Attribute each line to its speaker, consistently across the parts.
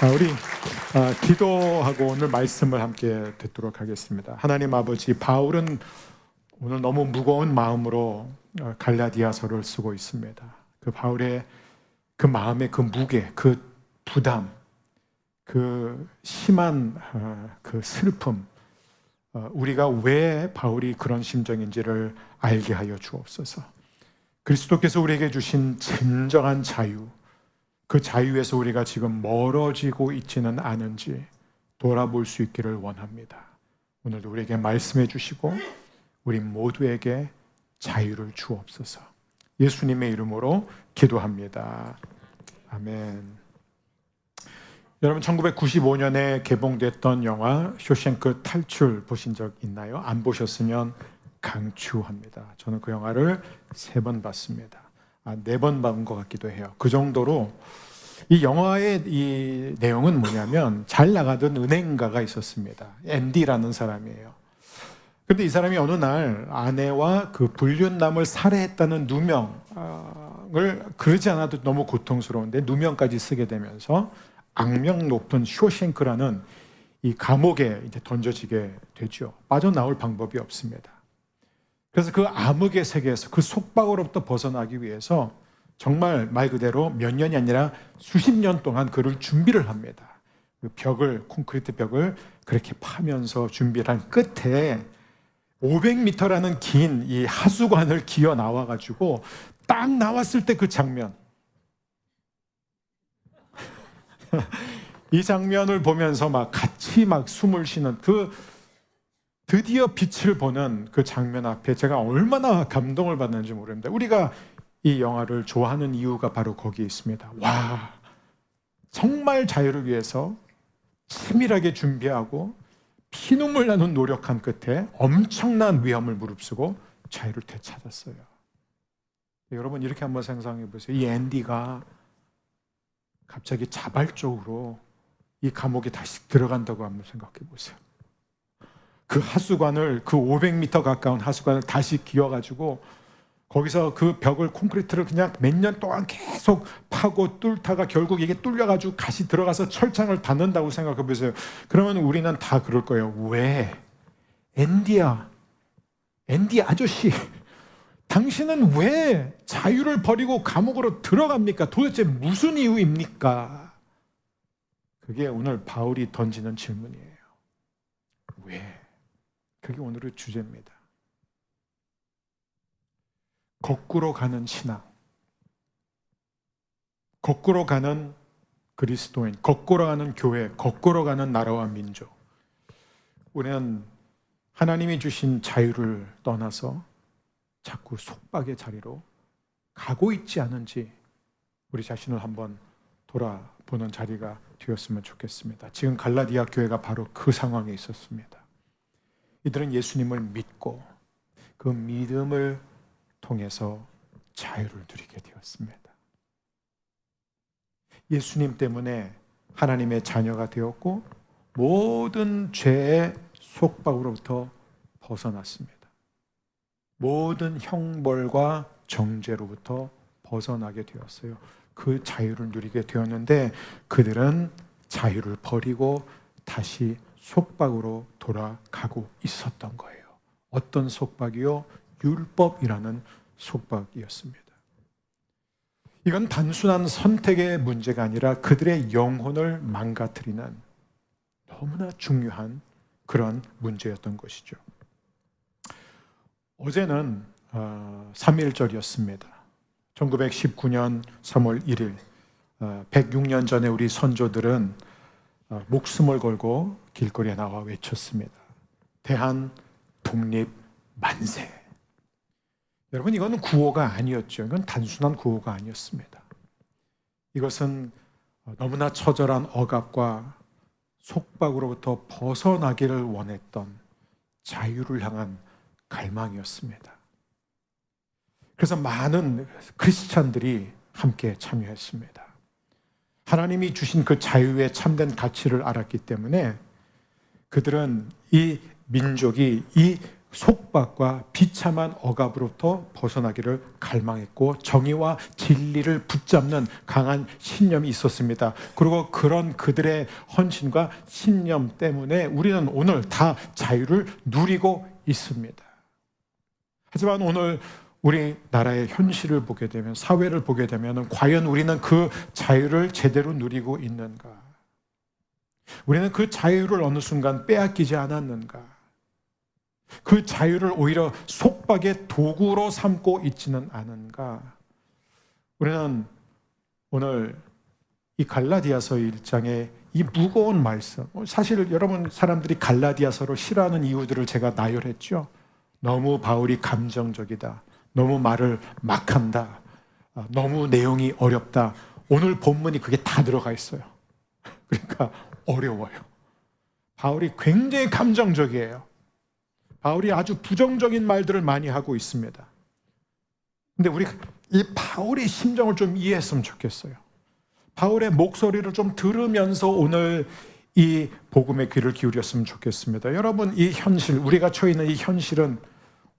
Speaker 1: 우리 기도하고 오늘 말씀을 함께 듣도록 하겠습니다. 하나님 아버지, 바울은 오늘 너무 무거운 마음으로 갈라디아서를 쓰고 있습니다. 그 바울의 그 마음의 그 무게, 그 부담, 그 심한 그 슬픔, 우리가 왜 바울이 그런 심정인지를 알게 하여 주옵소서. 그리스도께서 우리에게 주신 진정한 자유, 그 자유에서 우리가 지금 멀어지고 있지는 않은지 돌아볼 수 있기를 원합니다. 오늘도 우리에게 말씀해 주시고 우리 모두에게 자유를 주옵소서. 예수님의 이름으로 기도합니다. 아멘. 여러분, 1995년에 개봉됐던 영화 쇼생크 탈출 보신 적 있나요? 안 보셨으면 강추합니다. 저는 그 영화를 3번 봤습니다. 4번 본 것 같기도 해요. 그 정도로 이 영화의 이 내용은 뭐냐면, 잘 나가던 은행가가 있었습니다. 앤디라는 사람이에요. 그런데 이 사람이 어느 날 아내와 그 불륜남을 살해했다는 누명을, 그러지 않아도 너무 고통스러운데 누명까지 쓰게 되면서 악명 높은 쇼생크라는 이 감옥에 이제 던져지게 되죠. 빠져나올 방법이 없습니다. 그래서 그 암흑의 세계에서, 그 속박으로부터 벗어나기 위해서 정말 말 그대로 몇 년이 아니라 수십 년 동안 그를 준비를 합니다. 그 벽을, 콘크리트 벽을 그렇게 파면서 준비를 한 끝에 500m라는 긴 이 하수관을 기어 나와가지고 딱 나왔을 때 그 장면, 이 장면을 보면서 막 같이 막 숨을 쉬는, 그 드디어 빛을 보는 그 장면 앞에 제가 얼마나 감동을 받는지 모릅니다. 우리가 이 영화를 좋아하는 이유가 바로 거기에 있습니다. 와, 정말 자유를 위해서 치밀하게 준비하고 피눈물 나는 노력한 끝에 엄청난 위험을 무릅쓰고 자유를 되찾았어요. 여러분, 이렇게 한번 상상해 보세요. 이 앤디가 갑자기 자발적으로 이 감옥에 다시 들어간다고 한번 생각해 보세요. 그 하수관을, 그 500m 가까운 하수관을 다시 기어가지고 거기서 그 벽을, 콘크리트를 그냥 몇 년 동안 계속 파고 뚫다가 결국 이게 뚫려가지고 다시 들어가서 철창을 닫는다고 생각해 보세요. 그러면 우리는 다 그럴 거예요. 왜? 앤디야, 앤디 아저씨, 당신은 왜 자유를 버리고 감옥으로 들어갑니까? 도대체 무슨 이유입니까? 그게 오늘 바울이 던지는 질문이에요. 왜? 그게 오늘의 주제입니다. 거꾸로 가는 신앙, 거꾸로 가는 그리스도인, 거꾸로 가는 교회, 거꾸로 가는 나라와 민족. 우리는 하나님이 주신 자유를 떠나서 자꾸 속박의 자리로 가고 있지 않은지 우리 자신을 한번 돌아보는 자리가 되었으면 좋겠습니다. 지금 갈라디아 교회가 바로 그 상황에 있었습니다. 이들은 예수님을 믿고 그 믿음을 통해서 자유를 누리게 되었습니다. 예수님 때문에 하나님의 자녀가 되었고 모든 죄의 속박으로부터 벗어났습니다. 모든 형벌과 정죄로부터 벗어나게 되었어요. 그 자유를 누리게 되었는데 그들은 자유를 버리고 다시 속박으로 돌아가고 있었던 거예요. 어떤 속박이요? 율법이라는 속박이었습니다. 이건 단순한 선택의 문제가 아니라 그들의 영혼을 망가뜨리는 너무나 중요한 그런 문제였던 것이죠. 어제는 3.1절이었습니다. 1919년 3월 1일, 106년 전에 우리 선조들은 목숨을 걸고 길거리에 나와 외쳤습니다. 대한 독립 만세. 여러분, 이거는 구호가 아니었죠. 이건 단순한 구호가 아니었습니다. 이것은 너무나 처절한 억압과 속박으로부터 벗어나기를 원했던 자유를 향한 갈망이었습니다. 그래서 많은 크리스찬들이 함께 참여했습니다. 하나님이 주신 그 자유의 참된 가치를 알았기 때문에 그들은 이 민족이 이 속박과 비참한 억압으로부터 벗어나기를 갈망했고 정의와 진리를 붙잡는 강한 신념이 있었습니다. 그리고 그런 그들의 헌신과 신념 때문에 우리는 오늘 다 자유를 누리고 있습니다. 하지만 오늘 우리나라의 현실을 보게 되면, 사회를 보게 되면 과연 우리는 그 자유를 제대로 누리고 있는가? 우리는 그 자유를 어느 순간 빼앗기지 않았는가? 그 자유를 오히려 속박의 도구로 삼고 있지는 않은가? 우리는 오늘 이 갈라디아서 1장의 이 무거운 말씀, 사실 여러분 사람들이 갈라디아서를 싫어하는 이유들을 제가 나열했죠. 너무 바울이 감정적이다, 너무 말을 막 한다, 너무 내용이 어렵다. 오늘 본문이 그게 다 들어가 있어요. 그러니까 어려워요. 바울이 굉장히 감정적이에요. 바울이 아주 부정적인 말들을 많이 하고 있습니다. 근데 우리 이 바울의 심정을 좀 이해했으면 좋겠어요. 바울의 목소리를 좀 들으면서 오늘 이 복음의 귀를 기울였으면 좋겠습니다. 여러분, 이 현실, 우리가 처해 있는 이 현실은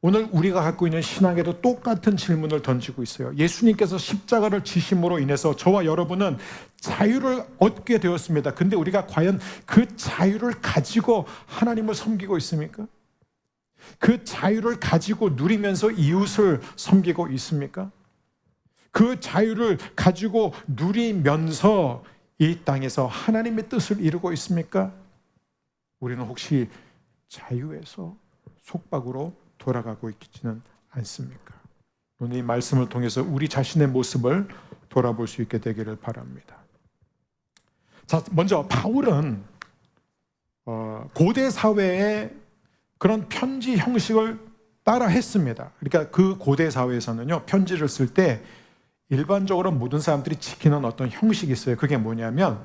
Speaker 1: 오늘 우리가 갖고 있는 신앙에도 똑같은 질문을 던지고 있어요. 예수님께서 십자가를 지심으로 인해서 저와 여러분은 자유를 얻게 되었습니다. 근데 우리가 과연 그 자유를 가지고 하나님을 섬기고 있습니까? 그 자유를 가지고 누리면서 이웃을 섬기고 있습니까? 그 자유를 가지고 누리면서 이 땅에서 하나님의 뜻을 이루고 있습니까? 우리는 혹시 자유에서 속박으로 돌아가고 있지는 않습니까? 오늘 이 말씀을 통해서 우리 자신의 모습을 돌아볼 수 있게 되기를 바랍니다. 자, 먼저 바울은 고대 사회의 그런 편지 형식을 따라 했습니다. 그러니까 그 고대 사회에서는요, 편지를 쓸 때 일반적으로 모든 사람들이 지키는 어떤 형식이 있어요. 그게 뭐냐면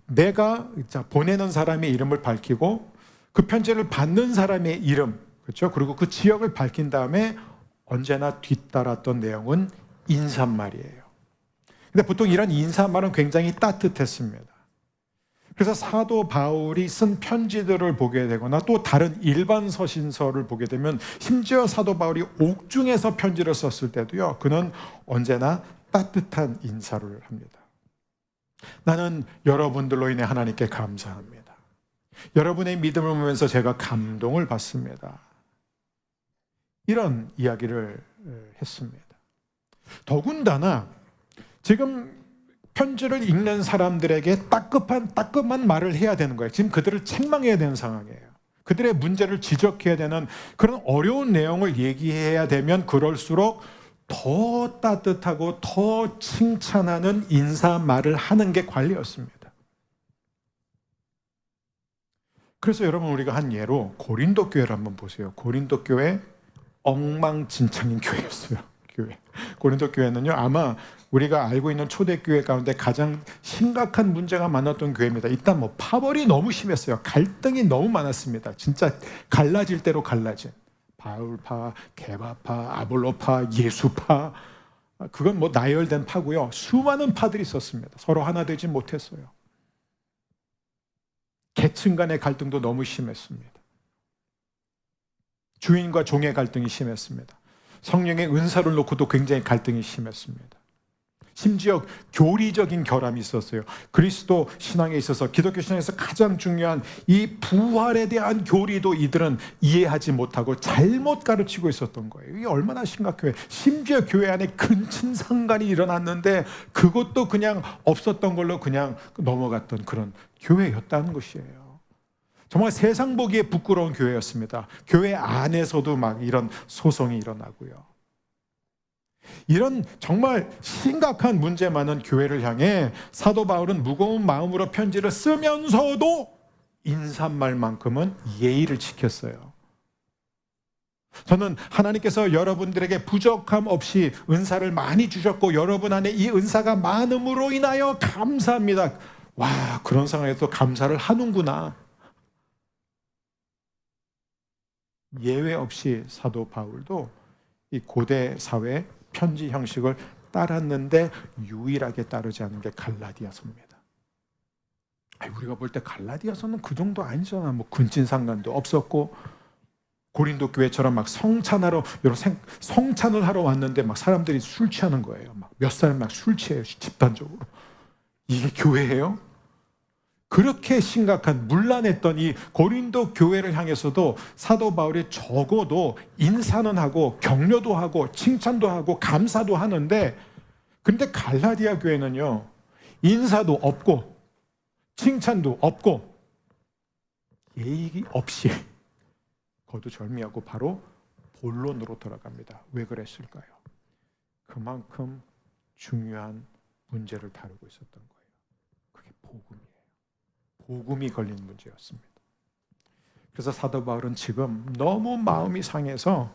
Speaker 1: 내가 보내는 사람의 이름을 밝히고 그 편지를 받는 사람의 이름, 그렇죠? 그리고 그 지역을 밝힌 다음에 언제나 뒤따랐던 내용은 인사말이에요. 근데 보통 이런 인사말은 굉장히 따뜻했습니다. 그래서 사도 바울이 쓴 편지들을 보게 되거나 또 다른 일반 서신서를 보게 되면, 심지어 사도 바울이 옥중에서 편지를 썼을 때도요, 그는 언제나 따뜻한 인사를 합니다. 나는 여러분들로 인해 하나님께 감사합니다. 여러분의 믿음을 보면서 제가 감동을 받습니다. 이런 이야기를 했습니다. 더군다나 지금 편지를 읽는 사람들에게 따끔한 말을 해야 되는 거예요. 지금 그들을 책망해야 되는 상황이에요. 그들의 문제를 지적해야 되는 그런 어려운 내용을 얘기해야 되면 그럴수록 더 따뜻하고 더 칭찬하는 인사말을 하는 게 관리였습니다. 그래서 여러분, 우리가 한 예로 고린도 교회를 한번 보세요. 고린도 교회 엉망진창인 교회였어요. 교회. 고린도 교회는요, 아마 우리가 알고 있는 초대교회 가운데 가장 심각한 문제가 많았던 교회입니다. 일단 파벌이 너무 심했어요. 갈등이 너무 많았습니다. 진짜 갈라질 대로 갈라진, 바울파, 게바파, 아볼로파, 예수파, 그건 나열된 파고요. 수많은 파들이 있었습니다. 서로 하나 되지 못했어요. 계층 간의 갈등도 너무 심했습니다. 주인과 종의 갈등이 심했습니다. 성령의 은사를 놓고도 굉장히 갈등이 심했습니다. 심지어 교리적인 결함이 있었어요. 그리스도 신앙에 있어서, 기독교 신앙에서 가장 중요한 이 부활에 대한 교리도 이들은 이해하지 못하고 잘못 가르치고 있었던 거예요. 이게 얼마나 심각해요. 심지어 교회 안에 근친상간이 일어났는데 그것도 그냥 없었던 걸로 그냥 넘어갔던 그런 교회였다는 것이에요. 정말 세상 보기에 부끄러운 교회였습니다. 교회 안에서도 이런 소송이 일어나고요. 이런 정말 심각한 문제 많은 교회를 향해 사도 바울은 무거운 마음으로 편지를 쓰면서도 인사말만큼은 예의를 지켰어요. 저는 하나님께서 여러분들에게 부족함 없이 은사를 많이 주셨고 여러분 안에 이 은사가 많음으로 인하여 감사합니다. 와, 그런 상황에서 감사를 하는구나. 예외 없이 사도 바울도 이 고대 사회 편지 형식을 따랐는데 유일하게 따르지 않은 게 갈라디아서입니다. 우리가 볼 때 갈라디아서는 그 정도 아니잖아. 근친상간도 없었고 고린도 교회처럼 막 성찬을 하러 왔는데 막 사람들이 술 취하는 거예요. 막 몇 사람 막 술 취해요, 집단적으로. 이게 교회예요? 그렇게 심각한 문란했던 이 고린도 교회를 향해서도 사도 바울이 적어도 인사는 하고 격려도 하고 칭찬도 하고 감사도 하는데, 근데 갈라디아 교회는요, 인사도 없고 칭찬도 없고 예의 없이 거두절미하고 바로 본론으로 돌아갑니다. 왜 그랬을까요? 그만큼 중요한 문제를 다루고 있었던 거예요. 그게 복음이에요. 복음이 걸린 문제였습니다. 그래서 사도 바울은 지금 너무 마음이 상해서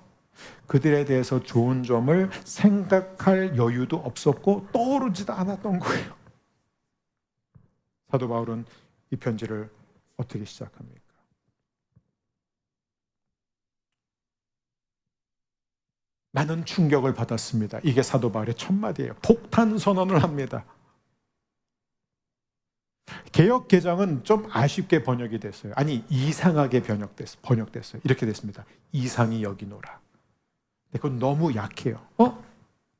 Speaker 1: 그들에 대해서 좋은 점을 생각할 여유도 없었고 떠오르지도 않았던 거예요. 사도 바울은 이 편지를 어떻게 시작합니까? 나는 충격을 받았습니다. 이게 사도 바울의 첫 마디예요. 폭탄 선언을 합니다. 개역 개정은 좀 아쉽게 번역이 됐어요. 아니, 이상하게 번역됐어요. 이렇게 됐습니다. 이상히 여기노라. 근데 그건 너무 약해요.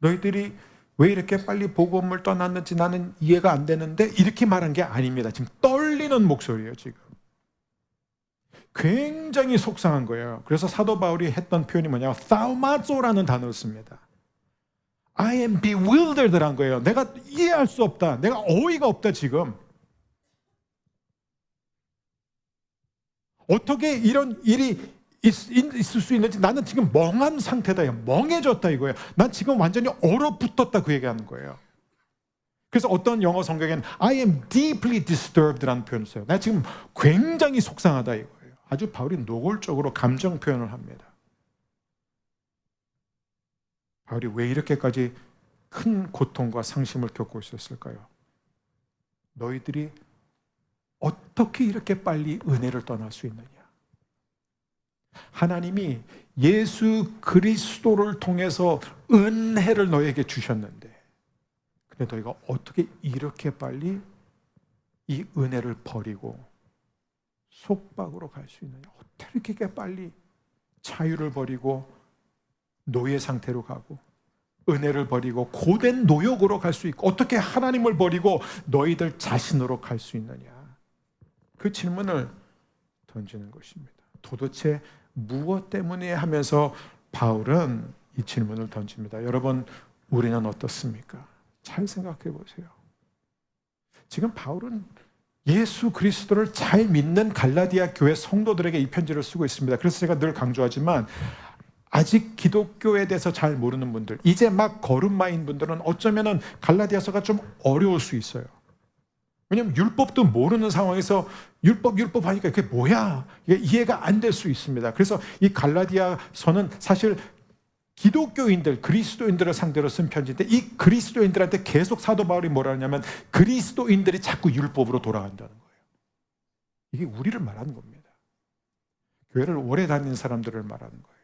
Speaker 1: 너희들이 왜 이렇게 빨리 복음을 떠났는지 나는 이해가 안 되는데, 이렇게 말한 게 아닙니다. 지금 떨리는 목소리예요. 지금 굉장히 속상한 거예요. 그래서 사도 바울이 했던 표현이 뭐냐면 thaumazo라는 단어를 씁니다. I am bewildered란 거예요. 내가 이해할 수 없다. 내가 어이가 없다. 지금 어떻게 이런 일이 있을 수 있는지 나는 지금 멍한 상태다. 멍해졌다 이거예요. 난 지금 완전히 얼어붙었다, 그 얘기하는 거예요. 그래서 어떤 영어 성경에는 I am deeply disturbed라는 표현을 써요. 나 지금 굉장히 속상하다 이거예요. 아주 바울이 노골적으로 감정 표현을 합니다. 바울이 왜 이렇게까지 큰 고통과 상심을 겪고 있었을까요? 너희들이 어떻게 이렇게 빨리 은혜를 떠날 수 있느냐? 하나님이 예수 그리스도를 통해서 은혜를 너에게 주셨는데, 근데 너희가 어떻게 이렇게 빨리 이 은혜를 버리고 속박으로 갈 수 있느냐? 어떻게 이렇게 빨리 자유를 버리고 노예 상태로 가고 은혜를 버리고 고된 노역으로 갈 수 있고 어떻게 하나님을 버리고 너희들 자신으로 갈 수 있느냐? 그 질문을 던지는 것입니다. 도대체 무엇 때문에 하면서 바울은 이 질문을 던집니다. 여러분, 우리는 어떻습니까? 잘 생각해 보세요. 지금 바울은 예수 그리스도를 잘 믿는 갈라디아 교회 성도들에게 이 편지를 쓰고 있습니다. 그래서 제가 늘 강조하지만 아직 기독교에 대해서 잘 모르는 분들, 이제 막 걸음마인 분들은 어쩌면 갈라디아서가 좀 어려울 수 있어요. 왜냐하면 율법도 모르는 상황에서 율법 하니까 그게 뭐야? 이게 이해가 안 될 수 있습니다. 그래서 이 갈라디아서는 사실 기독교인들, 그리스도인들을 상대로 쓴 편지인데, 이 그리스도인들한테 계속 사도 바울이 뭐라 하냐면 그리스도인들이 자꾸 율법으로 돌아간다는 거예요. 이게 우리를 말하는 겁니다. 교회를 오래 다닌 사람들을 말하는 거예요.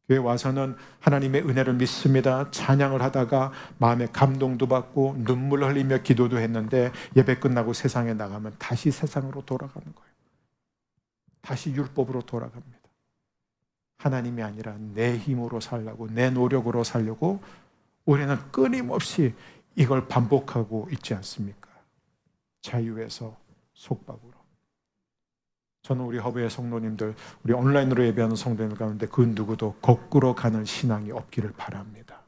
Speaker 1: 교회 와서는 하나님의 은혜를 믿습니다. 찬양을 하다가 마음에 감동도 받고 눈물 흘리며 기도도 했는데 예배 끝나고 세상에 나가면 다시 세상으로 돌아가는 거예요. 다시 율법으로 돌아갑니다. 하나님이 아니라 내 힘으로 살려고, 내 노력으로 살려고 우리는 끊임없이 이걸 반복하고 있지 않습니까? 자유에서 속박으로. 저는 우리 허브의 성도님들, 우리 온라인으로 예배하는 성도님들 가운데 그 누구도 거꾸로 가는 신앙이 없기를 바랍니다.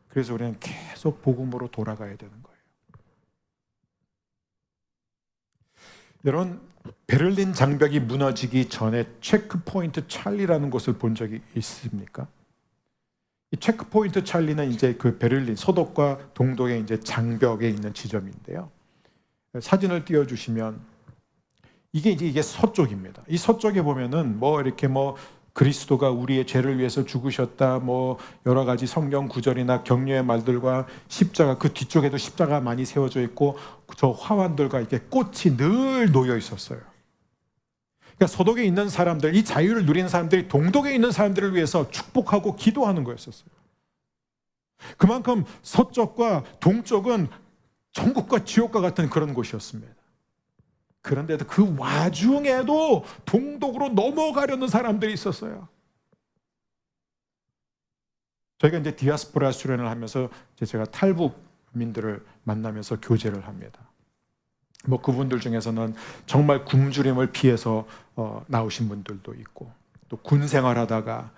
Speaker 1: 그래서 우리는 계속 복음으로 돌아가야 되는 거예요. 여러분, 베를린 장벽이 무너지기 전에 체크포인트 찰리라는 곳을 본 적이 있습니까? 이 체크포인트 찰리는 이제 그 베를린 서독과 동독의 이제 장벽에 있는 지점인데요. 사진을 띄워주시면 이게 서쪽입니다. 이 서쪽에 보면은 이렇게 그리스도가 우리의 죄를 위해서 죽으셨다, 여러 가지 성경 구절이나 격려의 말들과 십자가, 그 뒤쪽에도 십자가 많이 세워져 있고 저 화환들과 이렇게 꽃이 늘 놓여 있었어요. 그러니까 서독에 있는 사람들, 이 자유를 누리는 사람들이 동독에 있는 사람들을 위해서 축복하고 기도하는 거였었어요. 그만큼 서쪽과 동쪽은 천국과 지옥과 같은 그런 곳이었습니다. 그런데도 그 와중에도 동독으로 넘어가려는 사람들이 있었어요. 저희가 이제 디아스포라 수련을 하면서 제가 탈북민들을 만나면서 교제를 합니다. 뭐 그분들 중에서는 정말 굶주림을 피해서 나오신 분들도 있고, 또 군 생활하다가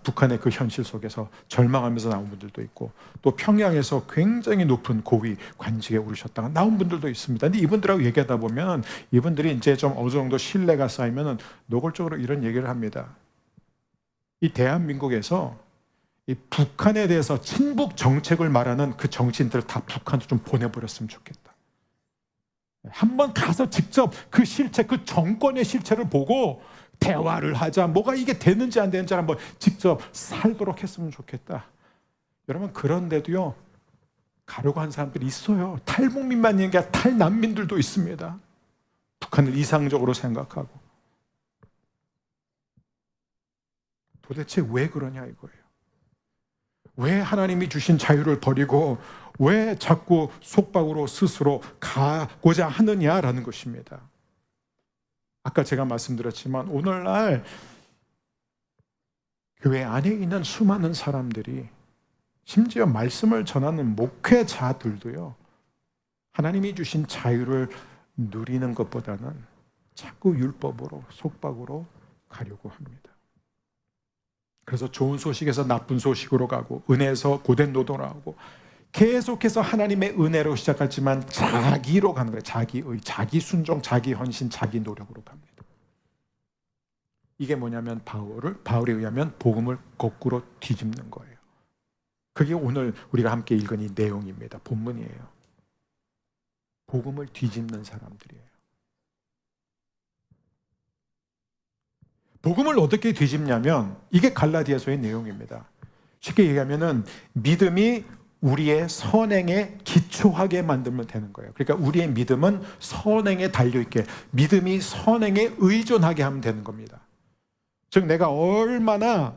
Speaker 1: 북한의 그 현실 속에서 절망하면서 나온 분들도 있고, 또 평양에서 굉장히 높은 고위 관직에 오르셨다가 나온 분들도 있습니다. 근데 이분들하고 얘기하다 보면 이분들이 이제 좀 어느 정도 신뢰가 쌓이면 노골적으로 이런 얘기를 합니다. 이 대한민국에서 이 북한에 대해서 친북 정책을 말하는 그 정치인들을 다 북한으로 좀 보내버렸으면 좋겠다. 한번 가서 직접 그 실체, 그 정권의 실체를 보고 대화를 하자, 뭐가 이게 되는지 안 되는지 한번 직접 살도록 했으면 좋겠다. 여러분, 그런데도요, 가려고 한 사람들이 있어요. 탈북민만 있는 게 아니라 탈난민들도 있습니다. 북한을 이상적으로 생각하고. 도대체 왜 그러냐 이거예요. 왜 하나님이 주신 자유를 버리고 왜 자꾸 속박으로 스스로 가고자 하느냐라는 것입니다. 아까 제가 말씀드렸지만 오늘날 교회 안에 있는 수많은 사람들이, 심지어 말씀을 전하는 목회자들도요, 하나님이 주신 자유를 누리는 것보다는 자꾸 율법으로, 속박으로 가려고 합니다. 그래서 좋은 소식에서 나쁜 소식으로 가고, 은혜에서 고된 노동을 하고, 계속해서 하나님의 은혜로 시작하지만 자기로 가는 거예요. 자기의, 자기 순종, 자기 헌신, 자기 노력으로 갑니다. 이게 뭐냐면 바울에 의하면 복음을 거꾸로 뒤집는 거예요. 그게 오늘 우리가 함께 읽은 이 내용입니다. 본문이에요. 복음을 뒤집는 사람들이에요. 복음을 어떻게 뒤집냐면 이게 갈라디아서의 내용입니다. 쉽게 얘기하면은 믿음이 우리의 선행에 기초하게 만들면 되는 거예요. 그러니까 우리의 믿음은 선행에 달려있게, 믿음이 선행에 의존하게 하면 되는 겁니다. 즉 내가 얼마나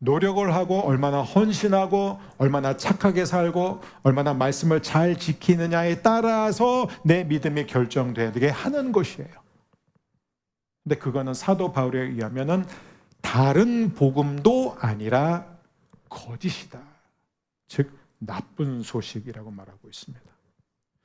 Speaker 1: 노력을 하고, 얼마나 헌신하고, 얼마나 착하게 살고, 얼마나 말씀을 잘 지키느냐에 따라서 내 믿음이 결정되게 하는 것이에요. 근데 그거는 사도 바울에 의하면은 다른 복음도 아니라 거짓이다. 즉 나쁜 소식이라고 말하고 있습니다.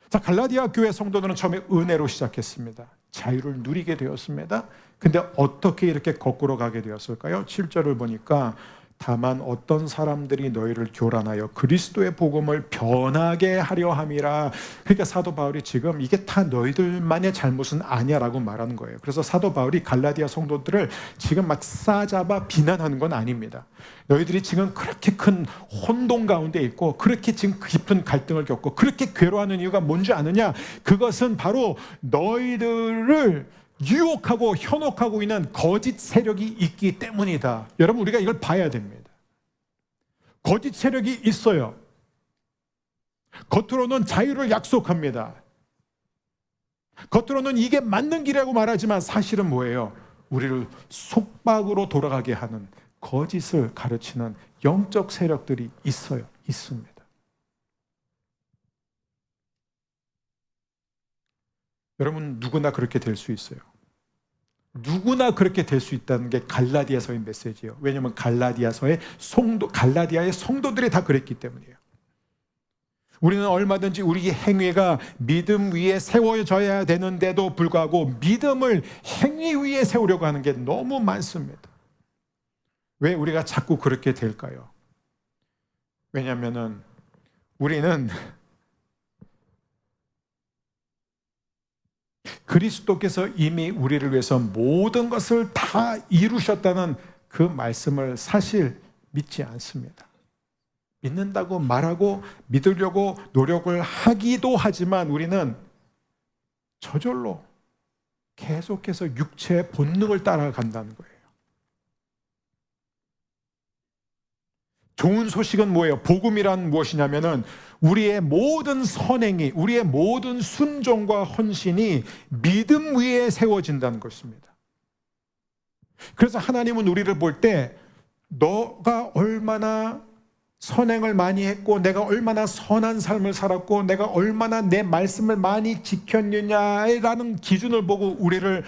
Speaker 1: 자, 갈라디아 교회 성도들은 처음에 은혜로 시작했습니다. 자유를 누리게 되었습니다. 근데 어떻게 이렇게 거꾸로 가게 되었을까요? 7절을 보니까 다만 어떤 사람들이 너희를 교란하여 그리스도의 복음을 변하게 하려 함이라. 그러니까 사도 바울이 지금 이게 다 너희들만의 잘못은 아니야라고 말하는 거예요. 그래서 사도 바울이 갈라디아 성도들을 지금 막 싸잡아 비난하는 건 아닙니다. 너희들이 지금 그렇게 큰 혼돈 가운데 있고, 그렇게 지금 깊은 갈등을 겪고, 그렇게 괴로워하는 이유가 뭔지 아느냐? 그것은 바로 너희들을 유혹하고 현혹하고 있는 거짓 세력이 있기 때문이다. 여러분, 우리가 이걸 봐야 됩니다. 거짓 세력이 있어요. 겉으로는 자유를 약속합니다. 겉으로는 이게 맞는 길이라고 말하지만 사실은 뭐예요? 우리를 속박으로 돌아가게 하는 거짓을 가르치는 영적 세력들이 있어요. 있습니다. 여러분, 누구나 그렇게 될 수 있어요. 누구나 그렇게 될 수 있다는 게 갈라디아서의 메시지예요. 왜냐하면 갈라디아의 성도들이 다 그랬기 때문이에요. 우리는 얼마든지 우리 행위가 믿음 위에 세워져야 되는데도 불구하고 믿음을 행위 위에 세우려고 하는 게 너무 많습니다. 왜 우리가 자꾸 그렇게 될까요? 왜냐하면 우리는 그리스도께서 이미 우리를 위해서 모든 것을 다 이루셨다는 그 말씀을 사실 믿지 않습니다. 믿는다고 말하고 믿으려고 노력을 하기도 하지만 우리는 저절로 계속해서 육체의 본능을 따라간다는 거예요. 좋은 소식은 뭐예요? 복음이란 무엇이냐면은 우리의 모든 선행이, 우리의 모든 순종과 헌신이 믿음 위에 세워진다는 것입니다. 그래서 하나님은 우리를 볼 때 너가 얼마나 선행을 많이 했고 내가 얼마나 선한 삶을 살았고 내가 얼마나 내 말씀을 많이 지켰느냐라는 기준을 보고 우리를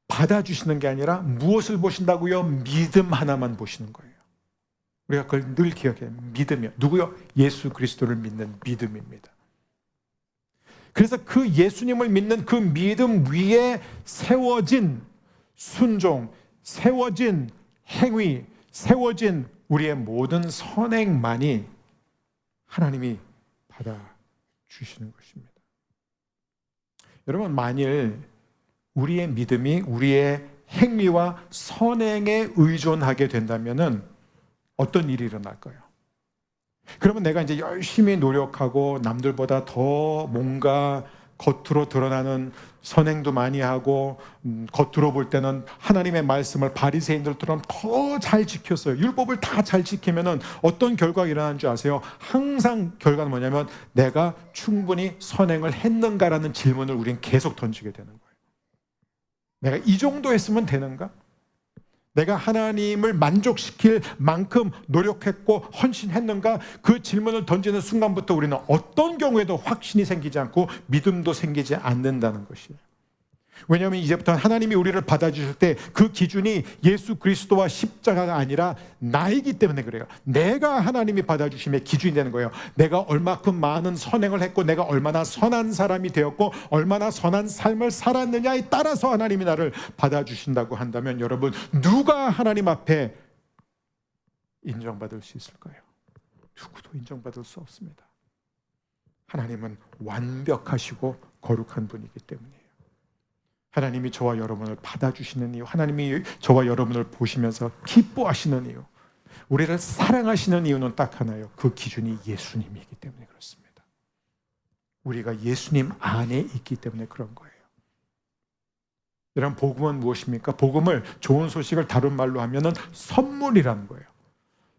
Speaker 1: 받아주시는 게 아니라 무엇을 보신다고요? 믿음 하나만 보시는 거예요. 우리가 그걸 늘 기억해요. 믿음이요. 누구요? 예수 그리스도를 믿는 믿음입니다. 그래서 그 예수님을 믿는 그 믿음 위에 세워진 순종, 세워진 행위, 세워진 우리의 모든 선행만이 하나님이 받아주시는 것입니다. 여러분, 만일 우리의 믿음이 우리의 행위와 선행에 의존하게 된다면 어떤 일이 일어날까요? 그러면 내가 이제 열심히 노력하고 남들보다 더 뭔가 겉으로 드러나는 선행도 많이 하고 겉으로 볼 때는 하나님의 말씀을 바리새인들처럼 더 잘 지켰어요. 율법을 다 잘 지키면은 어떤 결과가 일어나는 줄 아세요? 항상 결과는 뭐냐면 내가 충분히 선행을 했는가라는 질문을 우리는 계속 던지게 되는 거예요. 내가 이 정도 했으면 되는가? 내가 하나님을 만족시킬 만큼 노력했고 헌신했는가? 그 질문을 던지는 순간부터 우리는 어떤 경우에도 확신이 생기지 않고 믿음도 생기지 않는다는 것이에요. 왜냐하면 이제부터 하나님이 우리를 받아주실 때 그 기준이 예수 그리스도와 십자가가 아니라 나이기 때문에 그래요. 내가 하나님이 받아주심의 기준이 되는 거예요. 내가 얼마큼 많은 선행을 했고 내가 얼마나 선한 사람이 되었고 얼마나 선한 삶을 살았느냐에 따라서 하나님이 나를 받아주신다고 한다면 여러분, 누가 하나님 앞에 인정받을 수 있을까요? 누구도 인정받을 수 없습니다. 하나님은 완벽하시고 거룩한 분이기 때문이에요. 하나님이 저와 여러분을 받아주시는 이유, 하나님이 저와 여러분을 보시면서 기뻐하시는 이유, 우리를 사랑하시는 이유는 딱 하나예요. 그 기준이 예수님이기 때문에 그렇습니다. 우리가 예수님 안에 있기 때문에 그런 거예요. 여러분, 복음은 무엇입니까? 복음을, 좋은 소식을 다른 말로 하면은 선물이라는 거예요.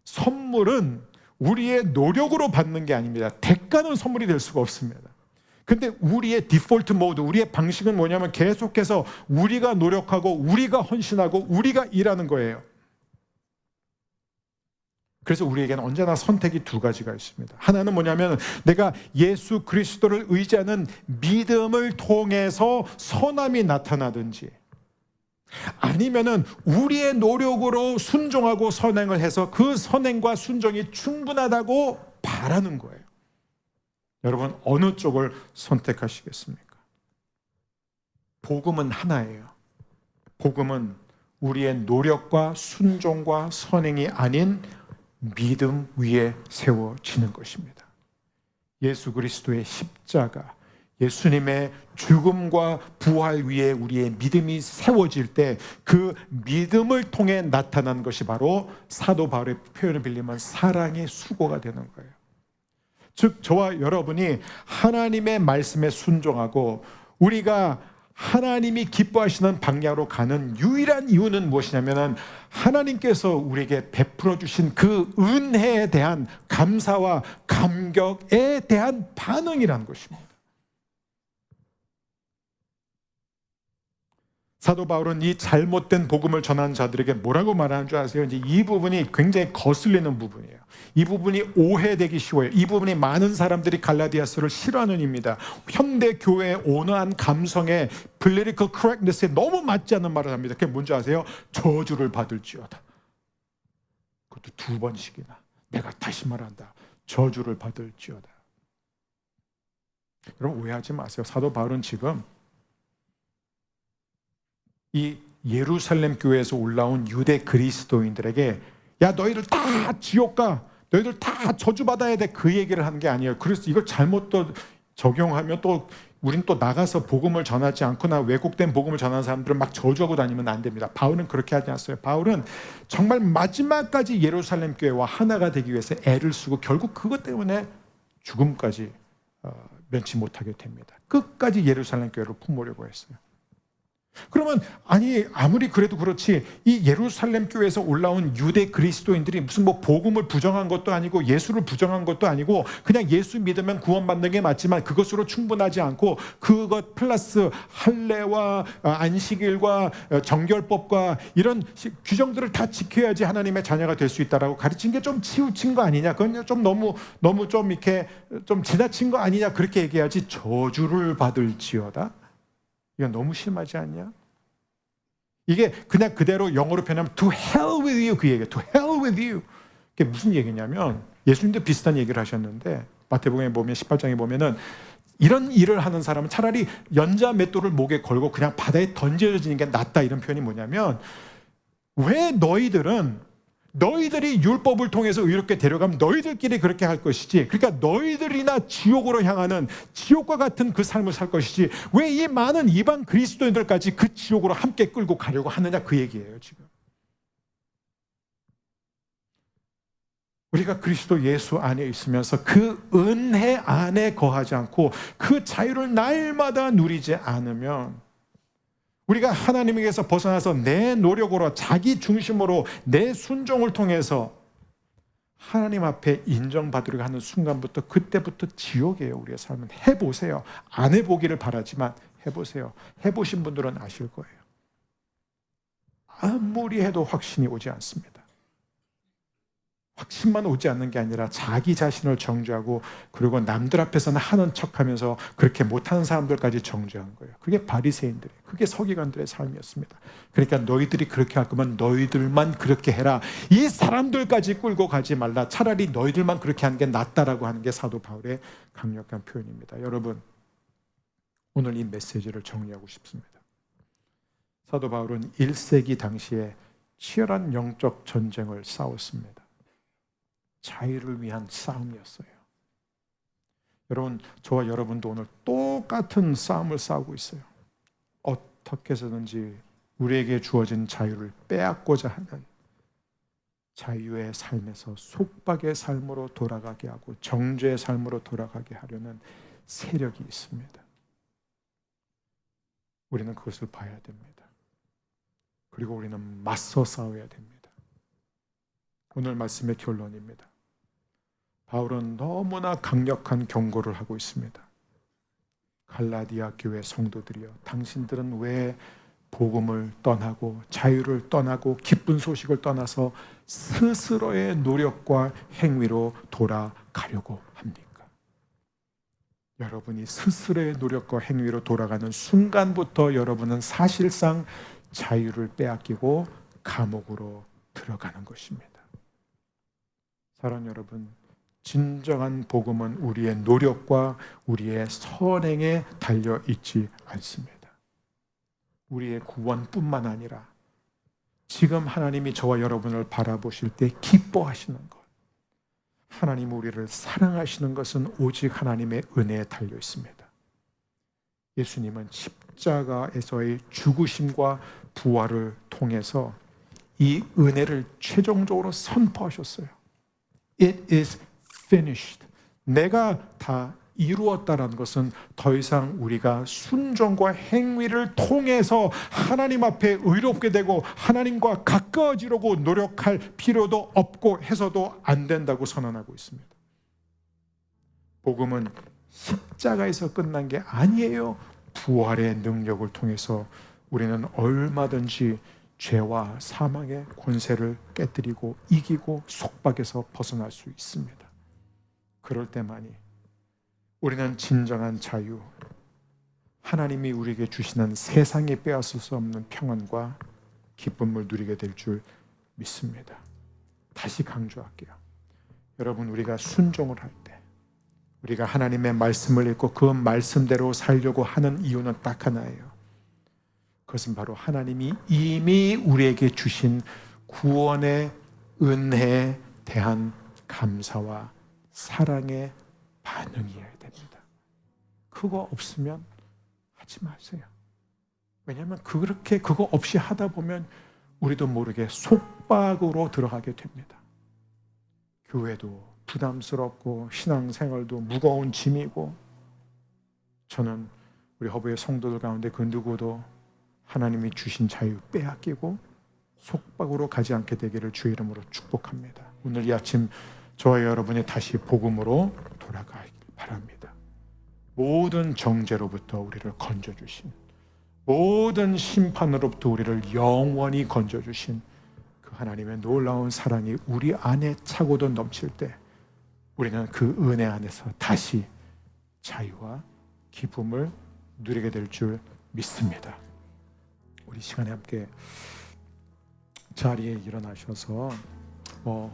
Speaker 1: 선물은 우리의 노력으로 받는 게 아닙니다. 대가는 선물이 될 수가 없습니다. 근데 우리의 디폴트 모드, 우리의 방식은 뭐냐면 계속해서 우리가 노력하고 우리가 헌신하고 우리가 일하는 거예요. 그래서 우리에게는 언제나 선택이 두 가지가 있습니다. 하나는 뭐냐면 내가 예수 그리스도를 의지하는 믿음을 통해서 선함이 나타나든지, 아니면은 우리의 노력으로 순종하고 선행을 해서 그 선행과 순종이 충분하다고 바라는 거예요. 여러분, 어느 쪽을 선택하시겠습니까? 복음은 하나예요. 복음은 우리의 노력과 순종과 선행이 아닌 믿음 위에 세워지는 것입니다. 예수 그리스도의 십자가, 예수님의 죽음과 부활 위에 우리의 믿음이 세워질 때 그 믿음을 통해 나타난 것이 바로 사도 바울의 표현을 빌리면 사랑의 수고가 되는 거예요. 즉, 저와 여러분이 하나님의 말씀에 순종하고 우리가 하나님이 기뻐하시는 방향으로 가는 유일한 이유는 무엇이냐면 하나님께서 우리에게 베풀어 주신 그 은혜에 대한 감사와 감격에 대한 반응이라는 것입니다. 사도 바울은 이 잘못된 복음을 전하는 자들에게 뭐라고 말하는 줄 아세요? 이제 이 부분이 굉장히 거슬리는 부분이에요. 이 부분이 오해되기 쉬워요. 이 부분이 많은 사람들이 갈라디아서를 싫어하는 입니다. 현대 교회의 온화한 감성에 political correctness에 너무 맞지 않는 말을 합니다. 그게 뭔지 아세요? 저주를 받을지어다. 그것도 2번씩이나. 내가 다시 말한다. 저주를 받을지어다. 여러분, 오해하지 마세요. 사도 바울은 지금 이 예루살렘 교회에서 올라온 유대 그리스도인들에게 야, 너희들 다 지옥 가, 너희들 다 저주받아야 돼, 그 얘기를 하는 게 아니에요. 그래서 이걸 잘못 또 적용하면 또 우린 또 나가서 복음을 전하지 않거나 왜곡된 복음을 전하는 사람들은 막 저주하고 다니면 안 됩니다. 바울은 그렇게 하지 않았어요. 바울은 정말 마지막까지 예루살렘 교회와 하나가 되기 위해서 애를 쓰고 결국 그것 때문에 죽음까지 면치 못하게 됩니다. 끝까지 예루살렘 교회를 품으려고 했어요. 그러면 아니 아무리 그래도 그렇지 이 예루살렘 교회에서 올라온 유대 그리스도인들이 무슨 뭐 복음을 부정한 것도 아니고 예수를 부정한 것도 아니고 그냥 예수 믿으면 구원받는 게 맞지만 그것으로 충분하지 않고 그것 플러스 할례와 안식일과 정결법과 이런 규정들을 다 지켜야지 하나님의 자녀가 될 수 있다라고 가르친 게 좀 치우친 거 아니냐, 그건 좀 너무 좀 이렇게 좀 지나친 거 아니냐 그렇게 얘기하지 저주를 받을지어다. 이건 너무 심하지 않냐? 이게 그냥 그대로 영어로 표현하면 to hell with you, 그 얘기예요. to hell with you. 그게 무슨 얘기냐면 예수님도 비슷한 얘기를 하셨는데 마태복음에 보면 18장에 보면은 이런 일을 하는 사람은 차라리 연자 맷돌을 목에 걸고 그냥 바다에 던져지는 게 낫다, 이런 표현이 뭐냐면 왜 너희들이 율법을 통해서 의롭게 데려가면 너희들끼리 그렇게 할 것이지, 그러니까 너희들이나 지옥으로 향하는 지옥과 같은 그 삶을 살 것이지 왜 이 많은 이방 그리스도인들까지 그 지옥으로 함께 끌고 가려고 하느냐, 그 얘기예요. 지금 우리가 그리스도 예수 안에 있으면서 그 은혜 안에 거하지 않고 그 자유를 날마다 누리지 않으면 우리가 하나님에게서 벗어나서 내 노력으로 자기 중심으로 내 순종을 통해서 하나님 앞에 인정받으려고 하는 순간부터 그때부터 지옥이에요. 우리의 삶은. 해보세요. 안 해보기를 바라지만 해보세요. 해보신 분들은 아실 거예요. 아무리 해도 확신이 오지 않습니다. 확신만 오지 않는 게 아니라 자기 자신을 정죄하고 그리고 남들 앞에서는 하는 척하면서 그렇게 못하는 사람들까지 정죄한 거예요. 그게 바리새인들이에요. 그게 서기관들의 삶이었습니다. 그러니까 너희들이 그렇게 할 거면 너희들만 그렇게 해라. 이 사람들까지 끌고 가지 말라. 차라리 너희들만 그렇게 하는 게 낫다라고 하는 게 사도 바울의 강력한 표현입니다. 여러분, 오늘 이 메시지를 정리하고 싶습니다. 사도 바울은 1세기 당시에 치열한 영적 전쟁을 싸웠습니다. 자유를 위한 싸움이었어요. 여러분, 저와 여러분도 오늘 똑같은 싸움을 싸우고 있어요. 어떻게 해서든지 우리에게 주어진 자유를 빼앗고자 하는, 자유의 삶에서 속박의 삶으로 돌아가게 하고 정죄의 삶으로 돌아가게 하려는 세력이 있습니다. 우리는 그것을 봐야 됩니다. 그리고 우리는 맞서 싸워야 됩니다. 오늘 말씀의 결론입니다. 바울은 너무나 강력한 경고를 하고 있습니다. 갈라디아 교회 성도들이여, 당신들은 왜 복음을 떠나고 자유를 떠나고 기쁜 소식을 떠나서 스스로의 노력과 행위로 돌아가려고 합니까? 여러분이 스스로의 노력과 행위로 돌아가는 순간부터 여러분은 사실상 자유를 빼앗기고 감옥으로 들어가는 것입니다. 사랑하는 여러분, 진정한 복음은 우리의 노력과 우리의 선행에 달려 있지 않습니다. 우리의 구원뿐만 아니라 지금 하나님이 저와 여러분을 바라보실 때 기뻐하시는 것, 하나님 우리를 사랑하시는 것은 오직 하나님의 은혜에 달려 있습니다. 예수님은 십자가에서의 죽으심과 부활을 통해서 이 은혜를 최종적으로 선포하셨어요. It is finished. 내가 다 이루었다라는 것은 더 이상 우리가 순종과 행위를 통해서 하나님 앞에 의롭게 되고 하나님과 가까워지려고 노력할 필요도 없고 해서도 안 된다고 선언하고 있습니다. 복음은 십자가에서 끝난 게 아니에요. 부활의 능력을 통해서 우리는 얼마든지 죄와 사망의 권세를 깨뜨리고 이기고 속박에서 벗어날 수 있습니다. 그럴 때만이 우리는 진정한 자유, 하나님이 우리에게 주시는 세상에 빼앗을 수 없는 평안과 기쁨을 누리게 될 줄 믿습니다. 다시 강조할게요. 여러분, 우리가 순종을 할 때, 우리가 하나님의 말씀을 읽고 그 말씀대로 살려고 하는 이유는 딱 하나예요. 그것은 바로 하나님이 이미 우리에게 주신 구원의 은혜에 대한 감사와 사랑의 반응이어야 됩니다. 그거 없으면 하지 마세요. 왜냐하면 그렇게 그거 없이 하다 보면 우리도 모르게 속박으로 들어가게 됩니다. 교회도 부담스럽고 신앙생활도 무거운 짐이고, 저는 우리 허브의 성도들 가운데 그 누구도 하나님이 주신 자유 빼앗기고 속박으로 가지 않게 되기를 주의 이름으로 축복합니다. 오늘 이 아침 저와 여러분이 다시 복음으로 돌아가길 바랍니다. 모든 정죄로부터 우리를 건져주신, 모든 심판으로부터 우리를 영원히 건져주신 그 하나님의 놀라운 사랑이 우리 안에 차고도 넘칠 때 우리는 그 은혜 안에서 다시 자유와 기쁨을 누리게 될 줄 믿습니다. 우리 시간에 함께 자리에 일어나셔서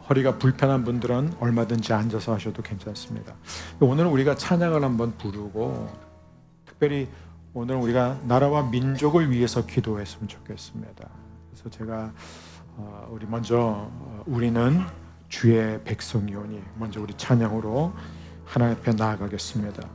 Speaker 1: 허리가 불편한 분들은 얼마든지 앉아서 하셔도 괜찮습니다. 오늘은 우리가 찬양을 한번 부르고 특별히 오늘 우리가 나라와 민족을 위해서 기도했으면 좋겠습니다. 그래서 제가 우리 먼저 우리는 주의 백성이오니 먼저 우리 찬양으로 하나님 앞에 나아가겠습니다.